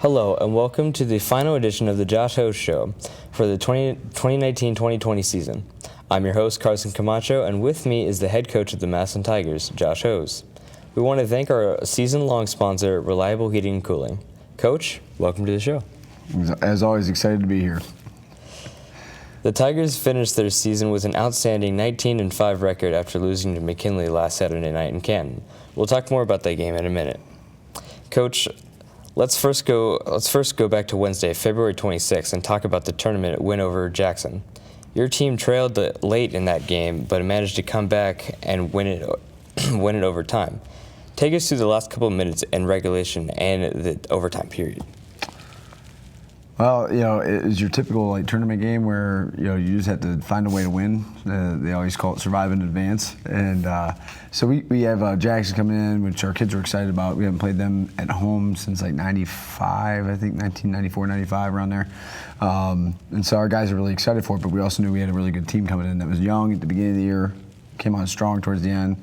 Hello, and welcome to the final edition of the Josh Hose Show for the 2019-2020 season. I'm your host, Carson Camacho, and with me is the head coach of the Massillon Tigers, Josh Hose. We want to thank our season-long sponsor, Reliable Heating and Cooling. Coach, welcome to the show. As always, excited to be here. The Tigers finished their season with an outstanding 19-5 record after losing to McKinley last Saturday night in Canton. We'll talk more about that game in a minute. Coach, let's first go back to Wednesday, February 26th, and talk about the tournament win over Jackson. Your team trailed late in that game, but managed to come back and win it overtime. Take us through the last couple of minutes in regulation and the overtime period. Well, it was your typical tournament game where you just have to find a way to win. They always call it survive in advance, and so we have Jackson coming in, which our kids are excited about. We haven't played them at home since 95, I think 1994, 95, around there, and so our guys are really excited for it. But we also knew we had a really good team coming in that was young at the beginning of the year, came on strong towards the end.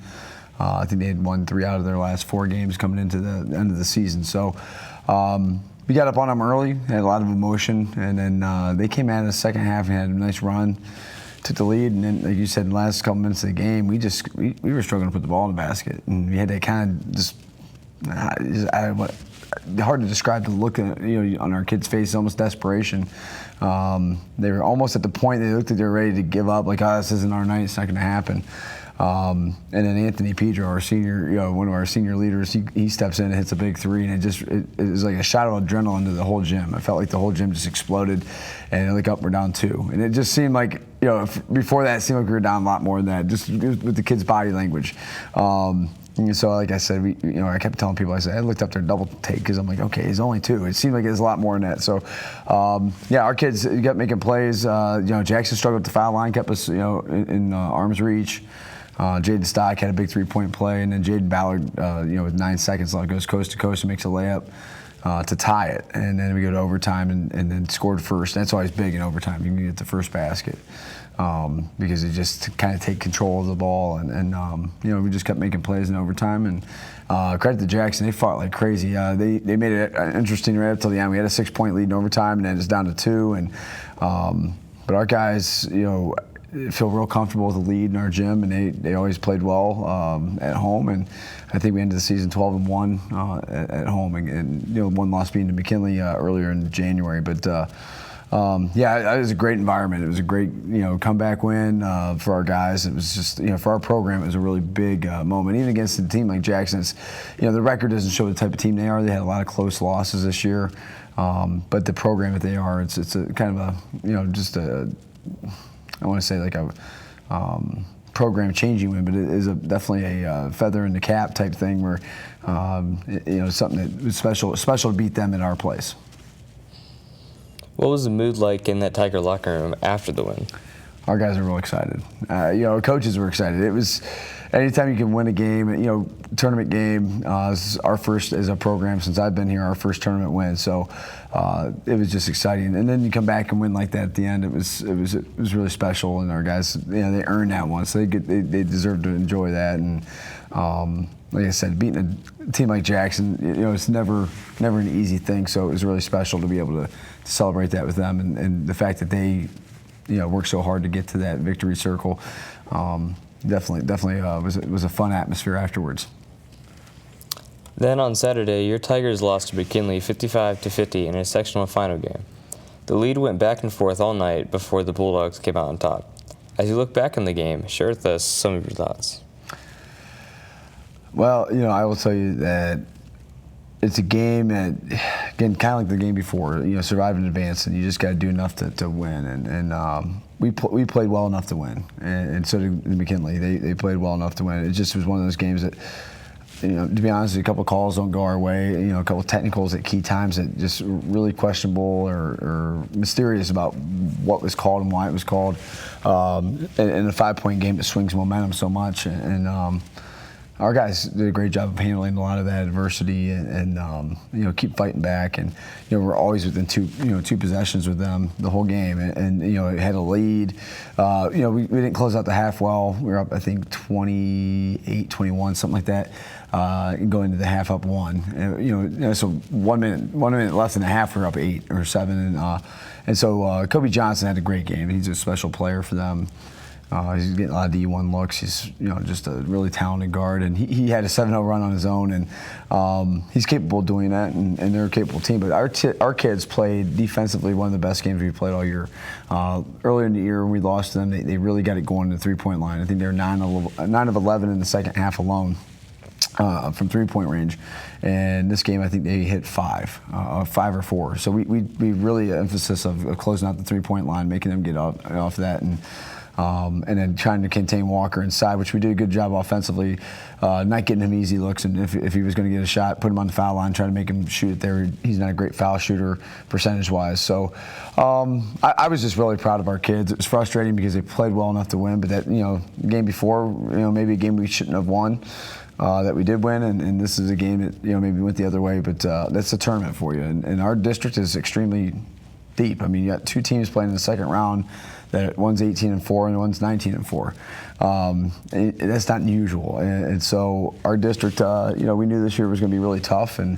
I think they had won 3 out of their last 4 games coming into the end of the season. So. We got up on them early, had a lot of emotion, and then they came out in the second half and had a nice run, took the lead, and then, like you said, in the last couple minutes of the game, we were struggling to put the ball in the basket, and we had to kind of just hard to describe the look on our kids' face, almost desperation. They were almost at the point they looked like they were ready to give up, like, this isn't our night, it's not going to happen. And then Anthony Pedro, our senior, one of our senior leaders, he steps in and hits a big 3, and it was like a shot of adrenaline to the whole gym. I felt like the whole gym just exploded, and like up, we're down 2. And it just seemed like, before that, it seemed like we were down a lot more than that, just with the kids' body language. And so, like I said, I kept telling people, I looked up their double take because I'm like, okay, it's only 2. It seemed like it was a lot more than that. So, our kids kept making plays. Jackson struggled at the foul line, kept us, in arm's reach. Jaden Stock had a big 3-point play, and then Jaden Ballard, with 9 seconds left, goes coast to coast and makes a layup to tie it. And then we go to overtime and then scored first. That's always big in overtime. You can get the first basket because it just kind of take control of the ball. And we just kept making plays in overtime. And credit to Jackson, they fought like crazy. They made it interesting right up till the end. We had a 6-point lead in overtime, and then it's down to 2. And but our guys, feel real comfortable with the lead in our gym, and they always played well at home. And I think we ended the season 12-1 at home, and one loss being to McKinley earlier in January. But it was a great environment. It was a great comeback win for our guys. It was just for our program, it was a really big moment. Even against a team like Jackson, the record doesn't show the type of team they are. They had a lot of close losses this year, but the program that they are, it's a kind of a I want to say like a program-changing win, but it is definitely a feather in the cap type thing where, something that was special to beat them at our place. What was the mood like in that Tiger locker room after the win? Our guys are real excited. Coaches were excited. It was anytime you can win a game, tournament game. This is our first as a program since I've been here, our first tournament win. So it was just exciting. And then you come back and win like that at the end. It was really special. And our guys, they earned that one, so they deserve to enjoy that. And like I said, beating a team like Jackson, it's never an easy thing. So it was really special to be able to celebrate that with them, and the fact that they worked so hard to get to that victory circle. Definitely was a fun atmosphere afterwards. Then on Saturday, your Tigers lost to McKinley 55-50 in a sectional final game. The lead went back and forth all night before the Bulldogs came out on top. As you look back on the game, share with us some of your thoughts. Well, I will tell you that it's a game that, again, kind of like the game before, survive in advance, and you just got to do enough to win. And we played well enough to win, and so did McKinley. They played well enough to win. It just was one of those games that, to be honest, a couple calls don't go our way. A couple technicals at key times that just really questionable or mysterious about what was called and why it was called. In a 5-point game, it swings momentum so much, and our guys did a great job of handling a lot of that adversity and keep fighting back. And we're always within two possessions with them the whole game. And it had a lead. We didn't close out the half well. We were up, I think, 28-21, something like that. going into the half up 1. And, so 1 minute less than a half, we're up 8 or 7. And so Kobe Johnson had a great game. He's a special player for them. He's getting a lot of D1 looks. He's just a really talented guard, and he had a 7-0 run on his own, and he's capable of doing that, and they're a capable team. But our kids played defensively one of the best games we played all year. Earlier in the year when we lost to them, they really got it going to the 3-point line. I think they were 9 of 11 in the second half alone. From 3-point range, and this game I think they hit 5 or 4. So we really emphasis of closing out the 3-point line, making them get off that, and then trying to contain Walker inside, which we did a good job offensively, not getting him easy looks, and if he was going to get a shot, put him on the foul line, try to make him shoot it there. He's not a great foul shooter percentage-wise. So I was just really proud of our kids. It was frustrating because they played well enough to win, but that the game before, maybe a game we shouldn't have won. That we did win, and this is a game that maybe went the other way, but that's a tournament for you. And our district is extremely deep. I mean, you got 2 teams playing in the second round. That one's 18-4 and one's 19-4. That's not unusual. And so our district, we knew this year was going to be really tough. And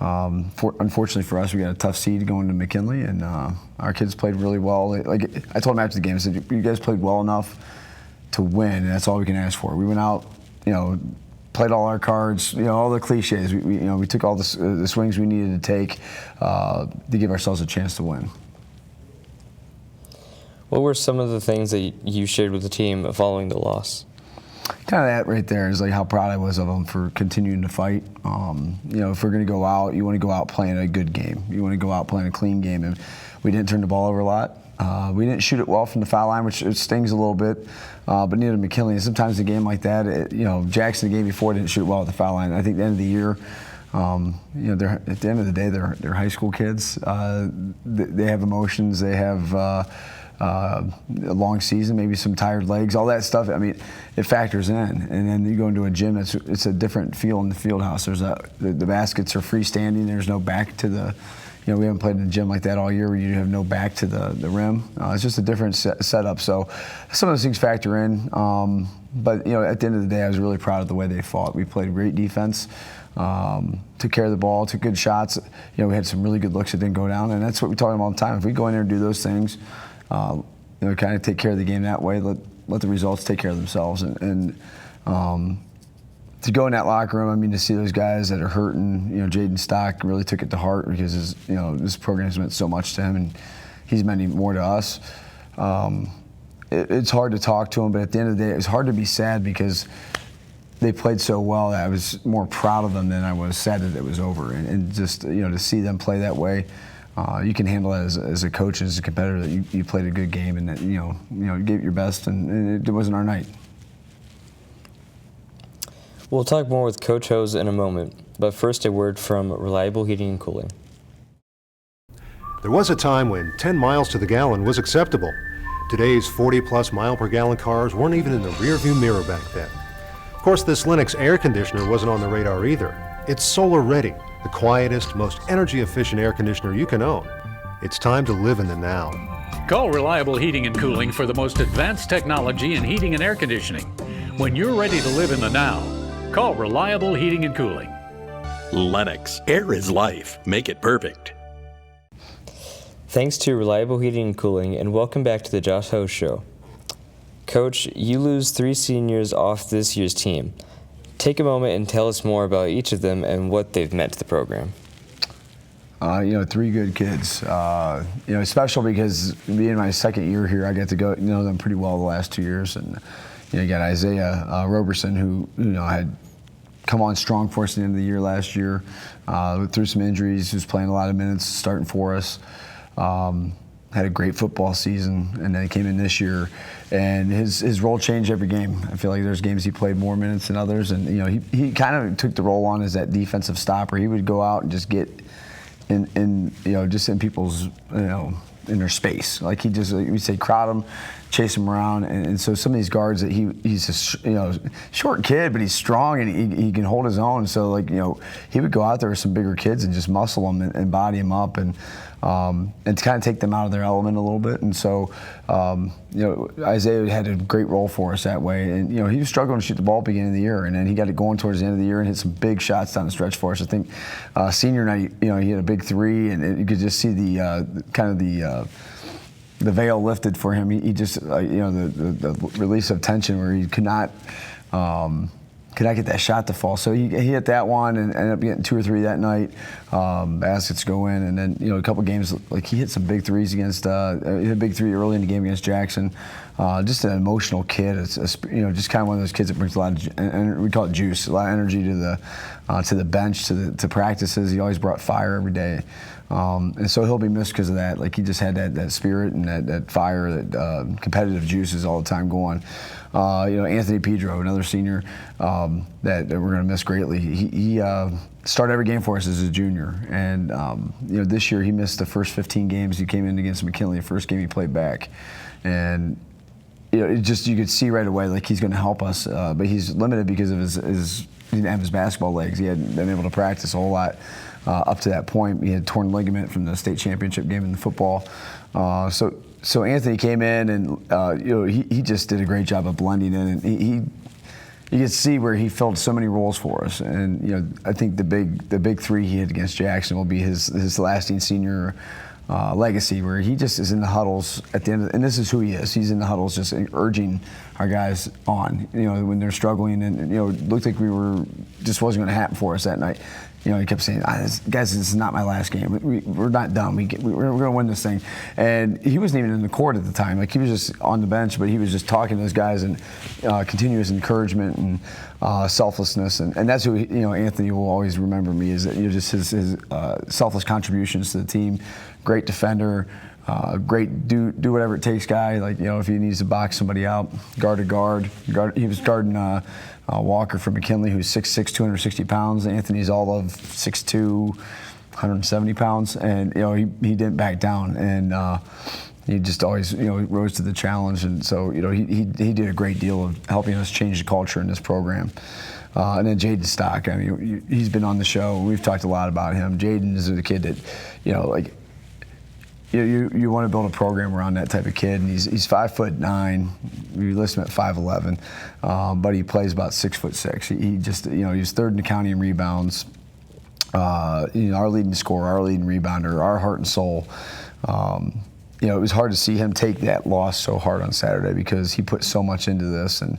unfortunately for us, we got a tough seed going to McKinley, and our kids played really well. Like I told them after the game, I said, "You guys played well enough to win, and that's all we can ask for." We went out, played all our cards, all the cliches. We took all the swings we needed to take to give ourselves a chance to win. What were some of the things that you shared with the team following the loss? Kind of that right there is like how proud I was of them for continuing to fight. If we're going to go out, you want to go out playing a good game. You want to go out playing a clean game, and we didn't turn the ball over a lot. We didn't shoot it well from the foul line, which it stings a little bit, but neither did McKinley. And sometimes a game like that, Jackson the game before didn't shoot well at the foul line. I think at the end of the year, they're at the end of the day, they're high school kids. They have emotions. They have a long season, maybe some tired legs, all that stuff. I mean, it factors in. And then you go into a gym, it's a different feel in the field house. The baskets are freestanding. There's no back to the. We haven't played in a gym like that all year where you have no back to the rim. It's just a different setup. So some of those things factor in. But, at the end of the day, I was really proud of the way they fought. We played great defense, took care of the ball, took good shots. We had some really good looks that didn't go down, and that's what we talk about all the time. If we go in there and do those things, kind of take care of the game that way, let the results take care of themselves. And to go in that locker room, to see those guys that are hurting, Jaden Stock really took it to heart because this program has meant so much to him, and he's meant even more to us. It's hard to talk to him, but at the end of the day, it was hard to be sad because they played so well that I was more proud of them than I was sad that it was over. And just to see them play that way, you can handle that as a coach and as a competitor that you played a good game and that you gave it your best, and it wasn't our night. We'll talk more with Coach Hose in a moment, but first a word from Reliable Heating and Cooling. There was a time when 10 miles to the gallon was acceptable. Today's 40-plus mile per gallon cars weren't even in the rearview mirror back then. Of course, this Lennox air conditioner wasn't on the radar either. It's solar ready, the quietest, most energy-efficient air conditioner you can own. It's time to live in the now. Call Reliable Heating and Cooling for the most advanced technology in heating and air conditioning. When you're ready to live in the now, call Reliable Heating and Cooling. Lennox, air is life. Make it perfect. Thanks to Reliable Heating and Cooling, and welcome back to the Josh Hose Show. Coach, you lose 3 seniors off this year's team. Take a moment and tell us more about each of them and what they've meant to the program. 3 good kids. Special because being my second year here, I got to go know them pretty well the last 2 years, and you got Isaiah Roberson, who had come on strong for us at the end of the year last year, through some injuries, who's playing a lot of minutes, starting for us. Had a great football season, and then he came in this year, and his role changed every game. I feel like there's games he played more minutes than others, and he kind of took the role on as that defensive stopper. He would go out and just get in just in people's in their space. Like we'd say crowd them, chase him around. And so some of these guards that he's a short kid, but he's strong and he can hold his own. So like he would go out there with some bigger kids and just muscle them and body them up and to kind of take them out of their element a little bit. And so Isaiah had a great role for us that way. And he was struggling to shoot the ball at the beginning of the year, and then he got it going towards the end of the year and hit some big shots down the stretch for us. I think senior night, he had a big three, and you could just see the kind of the veil lifted for him. He just the release of tension where he could not get that shot to fall. So he hit that one and ended up getting 2 or 3 that night. Baskets go in, and then a couple games like he hit some big threes against. He hit a big 3 early in the game against Jackson. Just an emotional kid. It's just kind of one of those kids that brings a lot of we call it juice, a lot of energy to the bench, to practices. He always brought fire every day. And so he'll be missed because of that. Like he just had that spirit and that fire, that competitive juices all the time going. Anthony Pedro, another senior that we're going to miss greatly. He started every game for us as a junior, and this year he missed the first 15 games. He came in against McKinley, the first game he played back, and you could see right away like he's going to help us, but he's limited because of his he didn't have his basketball legs. He hadn't been able to practice a whole lot up to that point. He had torn ligament from the state championship game in the football. So Anthony came in, and he just did a great job of blending in, and you could see where he filled so many roles for us. And I think the big 3 he hit against Jackson will be his lasting senior legacy, where he just is in the huddles at the end and this is who he is. He's in the huddles just urging our guys on, when they're struggling, and it looked like just wasn't going to happen for us that night. He kept saying, guys, this is not my last game. We're not done. We're going to win this thing. And he wasn't even in the court at the time. Like, he was just on the bench, but he was just talking to those guys and continuous encouragement and selflessness. And that's who Anthony will always remember me, is that just his selfless contributions to the team. Great defender, great do whatever it takes guy. Like, if he needs to box somebody out, guard to guard. He was guarding Walker from McKinley, who's 6'6", 260 pounds. Anthony's all of 6'2", 170 pounds, and he didn't back down, and he just always rose to the challenge. And so he did a great deal of helping us change the culture in this program. And then Jaden Stock, I mean, he's been on the show. We've talked a lot about him. Jaden is a kid that you want to build a program around that type of kid, and he's 5'9". We list him at 5'11", but he plays about 6'6". He just he's third in the county in rebounds. Our leading scorer, our leading rebounder, our heart and soul. It was hard to see him take that loss so hard on Saturday because he put so much into this, and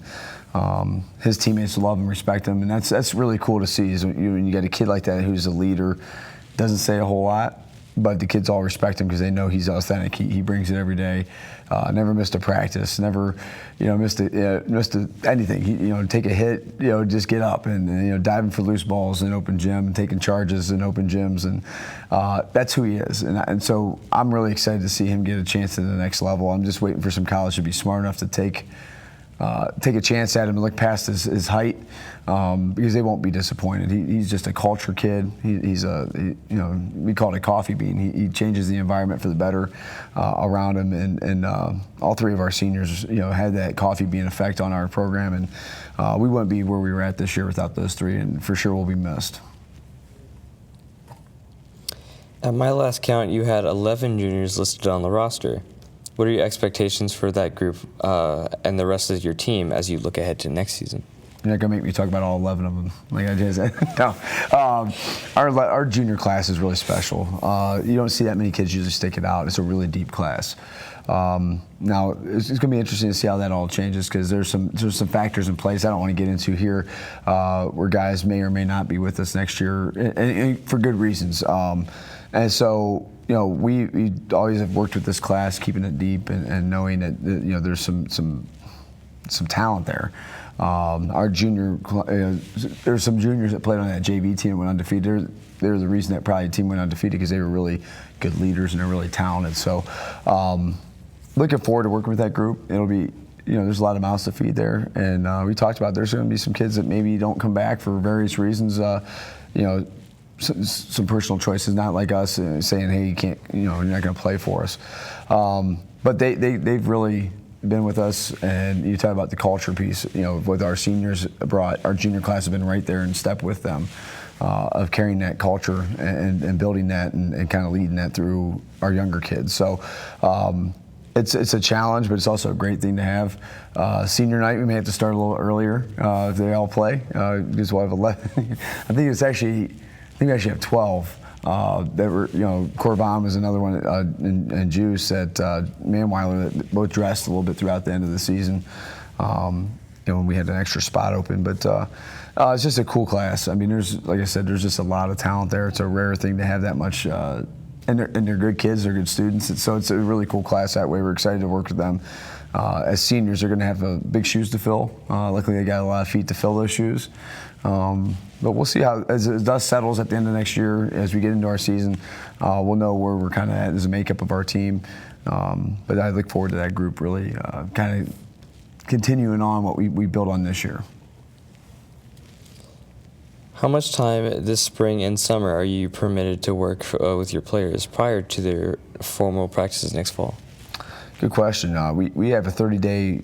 his teammates love and respect him, and that's really cool to see. Is when you get a kid like that who's a leader, doesn't say a whole lot, but the kids all respect him because they know he's authentic. He brings it every day. Never missed a practice. Never, missed anything. He, take a hit. Just get up and diving for loose balls in open gym and taking charges in open gyms, and that's who he is. And so I'm really excited to see him get a chance to the next level. I'm just waiting for some college to be smart enough to take a chance at him and look past his height, because they won't be disappointed. He's just a culture kid. We call it a coffee bean. He changes the environment for the better around him, and all 3 of our seniors had that coffee bean effect on our program, and we wouldn't be where we were at this year without those 3, and for sure will be missed. At my last count, you had 11 juniors listed on the roster. What are your expectations for that group and the rest of your team as you look ahead to next season? You're not going to make me talk about all 11 of them like I did. No. Our junior class is really special. You don't see that many kids usually stick it out. It's a really deep class. Now, it's going to be interesting to see how that all changes, because there's some factors in place I don't want to get into here where guys may or may not be with us next year, and for good reasons. And so, we always have worked with this class, keeping it deep and knowing that there's some talent there. Our junior, there's some juniors that played on that JV team and went undefeated. They're the reason that probably the team went undefeated, because they were really good leaders and they're really talented. So, looking forward to working with that group. It'll be, there's a lot of mouths to feed there, and we talked about there's going to be some kids that maybe don't come back for various reasons. Some personal choices, not like us saying, hey, you can't, you're not going to play for us. But they've really been with us, and you talk about the culture piece. With our seniors brought, our junior class have been right there in step with them, of carrying that culture and building that and kind of leading that through our younger kids. So it's a challenge, but it's also a great thing to have. Senior night, we may have to start a little earlier if they all play, because we'll have 11. I think we actually have 12. That were, Corban was another one, and Juice at Manweiler that both dressed a little bit throughout the end of the season. When we had an extra spot open, but it's just a cool class. I mean, like I said, there's just a lot of talent there. It's a rare thing to have that much, and they're good kids, they're good students. So it's a really cool class that way. We're excited to work with them. As seniors, they're going to have big shoes to fill. Luckily, they got a lot of feet to fill those shoes. But we'll see how, as the dust settles at the end of next year, as we get into our season, we'll know where we're kind of at as a makeup of our team. But I look forward to that group really kind of continuing on what we built on this year. How much time this spring and summer are you permitted to work with your players prior to their formal practices next fall? Good question. We have a 30-day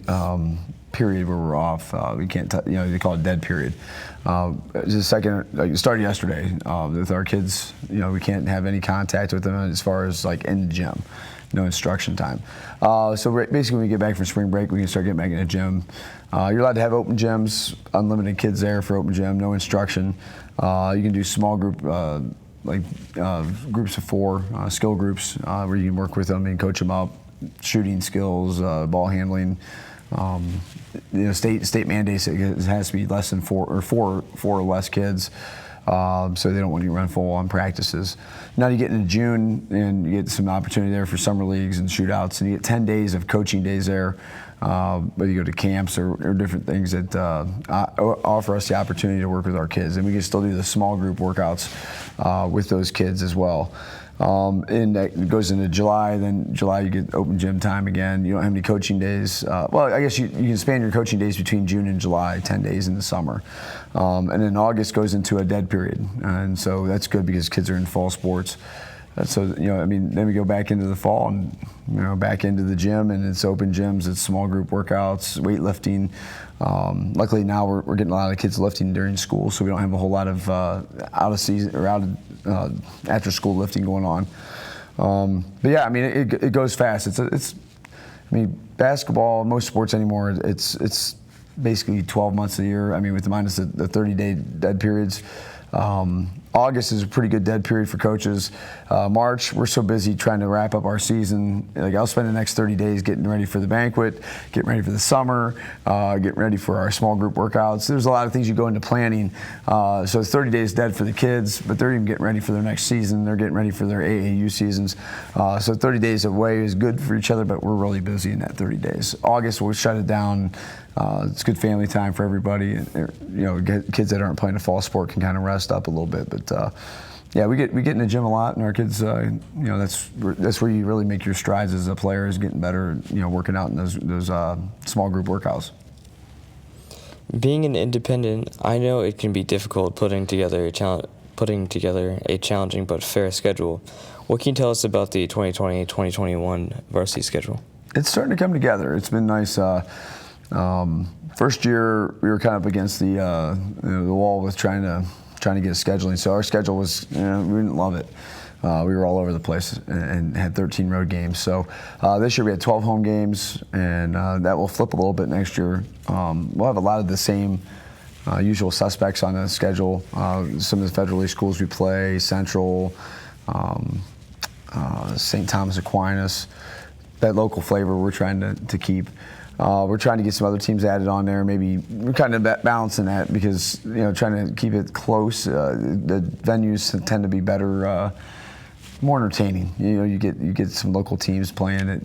period where we're off. We can't, they call it dead period. It's a second, it started yesterday with our kids. We can't have any contact with them as far as like in the gym. No instruction time. So basically when we get back from spring break, we can start getting back in the gym. You're allowed to have open gyms, unlimited kids there for open gym, no instruction. You can do small group, groups of 4, skill groups, where you can work with them and coach them up, shooting skills, ball handling. State mandates it has to be less than 4 or less kids. So they don't want you to run full on practices. Now you get into June and you get some opportunity there for summer leagues and shootouts, and you get 10 days of coaching days there. Whether you go to camps or different things that offer us the opportunity to work with our kids, and we can still do the small group workouts with those kids as well. And that goes into July. Then July you get open gym time again. You don't have any coaching days. Well, I guess you can span your coaching days between June and July, 10 days in the summer. And then August goes into a dead period, and so that's good because kids are in fall sports. So then we go back into the fall and back into the gym, and it's open gyms, it's small group workouts, weightlifting. Luckily now we're getting a lot of kids lifting during school, so we don't have a whole lot of out of season or after school lifting going on. But yeah, it goes fast. It's basketball, most sports anymore, it's basically 12 months a year. With the minus the 30-day dead periods. August is a pretty good dead period for coaches. March, we're so busy trying to wrap up our season. I'll spend the next 30 days getting ready for the banquet, getting ready for the summer, getting ready for our small group workouts. There's a lot of things you go into planning. So 30 days dead for the kids, but they're even getting ready for their next season. They're getting ready for their AAU seasons. So 30 days away is good for each other, but we're really busy in that 30 days. August, we'll shut it down. It's good family time for everybody. Kids that aren't playing a fall sport can kind of rest up a little bit. But yeah, we get in the gym a lot, and our kids, that's where you really make your strides as a player, is getting better. Working out in those small group workouts. Being an independent, I know it can be difficult putting together a challenging but fair schedule. What can you tell us about the 2020-2021 varsity schedule? It's starting to come together. It's been nice. First year, we were kind of against the wall with trying to get scheduling. So our schedule was, we didn't love it. We were all over the place and had 13 road games. So this year we had 12 home games, and that will flip a little bit next year. We'll have a lot of the same usual suspects on the schedule. Some of the federally schools we play, Central, St. Thomas Aquinas. That local flavor we're trying to keep. We're trying to get some other teams added on there. Maybe we're kind of balancing that because trying to keep it close. The venues tend to be better, more entertaining. You get some local teams playing it.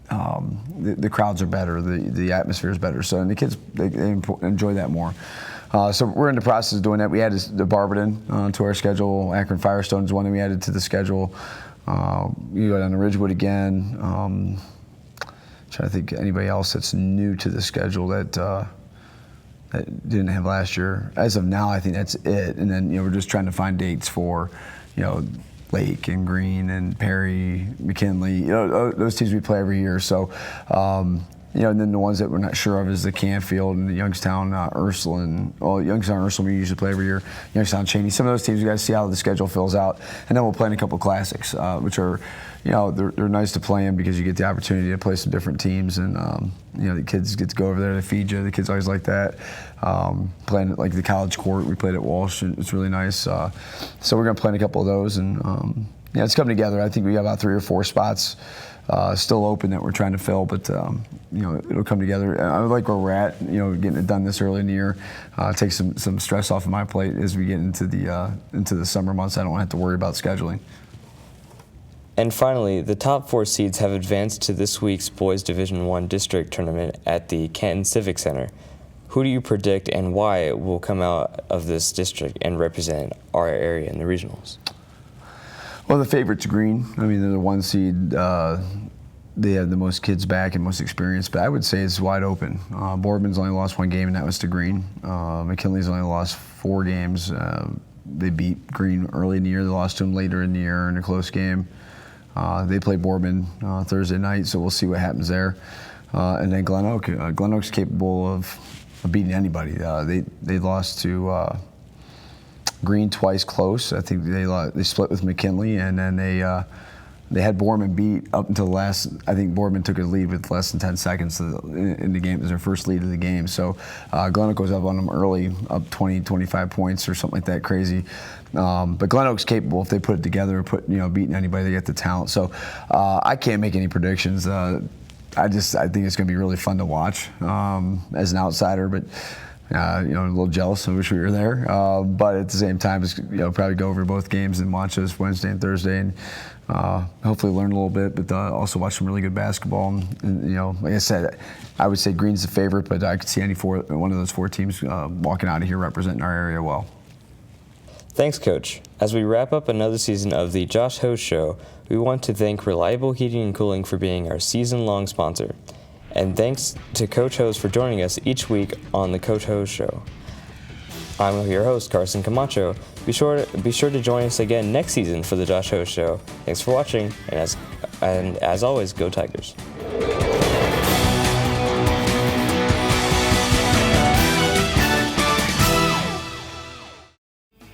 The crowds are better. The atmosphere is better. So and the kids they enjoy that more. So we're in the process of doing that. We added the Barberton to our schedule. Akron Firestone is one that we added to the schedule. You go down to Ridgewood again. Trying to think of anybody else that's new to the schedule that didn't have last year. As of now, I think that's it. And then we're just trying to find dates for Lake and Green and Perry, McKinley. Those teams we play every year. So and then the ones that we're not sure of is the Canfield and the Youngstown, Ursuline. Well, Youngstown, Ursuline we usually play every year. Youngstown, Cheney. Some of those teams we got to see how the schedule fills out, and then we'll play in a couple classics, which are, they're nice to play in because you get the opportunity to play some different teams, and the kids get to go over there to feed you. The kids always like that. Playing at like the college court, we played at Walsh. It's really nice. So we're gonna play in a couple of those, and it's coming together. I think we got about 3 or 4 spots still open that we're trying to fill, but it'll come together. I like where we're at. Getting it done this early in the year takes some stress off of my plate as we get into the summer months. I don't have to worry about scheduling. And finally, the top 4 seeds have advanced to this week's Boys Division I District Tournament at the Canton Civic Center. Who do you predict and why will come out of this district and represent our area in the regionals? Well, the favorite's Green. I mean, they're the 1 seed. They have the most kids back and most experience, but I would say it's wide open. Boardman's only lost 1 game, and that was to Green. McKinley's only lost 4 games. They beat Green early in the year. They lost to them later in the year in a close game. They play Boardman Thursday night, so we'll see what happens there. And then Glen Oak. Glen Oak's capable of beating anybody. They lost to Green twice close. I think they split with McKinley, and then they had Boardman beat up until the last. I think Boardman took a lead with less than 10 seconds in the game. It was their first lead of the game. So Glen Oak goes up on them early, up 20, 25 points or something like that, crazy. But Glen Oak's capable if they put it together, beating anybody. They get the talent. So I can't make any predictions. I think it's going to be really fun to watch as an outsider, but a little jealous. I wish we were there. But at the same time, it's, probably go over both games and watch us Wednesday and Thursday, and hopefully learn a little bit, but also watch some really good basketball. And like I said, I would say Green's the favorite, but I could see one of those 4 teams walking out of here representing our area well. Thanks, Coach. As we wrap up another season of the Josh Ho Show, we want to thank Reliable Heating and Cooling for being our season-long sponsor. And thanks to Coach Hose for joining us each week on the Coach Hose Show. I'm your host, Carson Camacho. Be sure to join us again next season for the Josh Hose Show. Thanks for watching, and as always, go Tigers.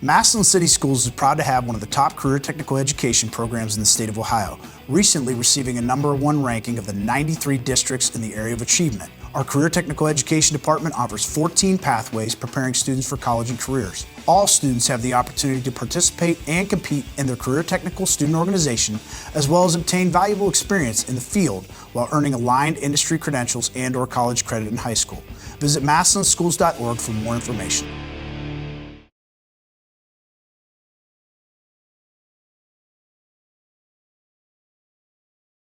Massillon City Schools is proud to have one of the top career technical education programs in the state of Ohio, recently receiving a #1 ranking of the 93 districts in the area of achievement. Our Career Technical Education Department offers 14 pathways preparing students for college and careers. All students have the opportunity to participate and compete in their career technical student organization, as well as obtain valuable experience in the field while earning aligned industry credentials and/or college credit in high school. Visit massillonschools.org for more information.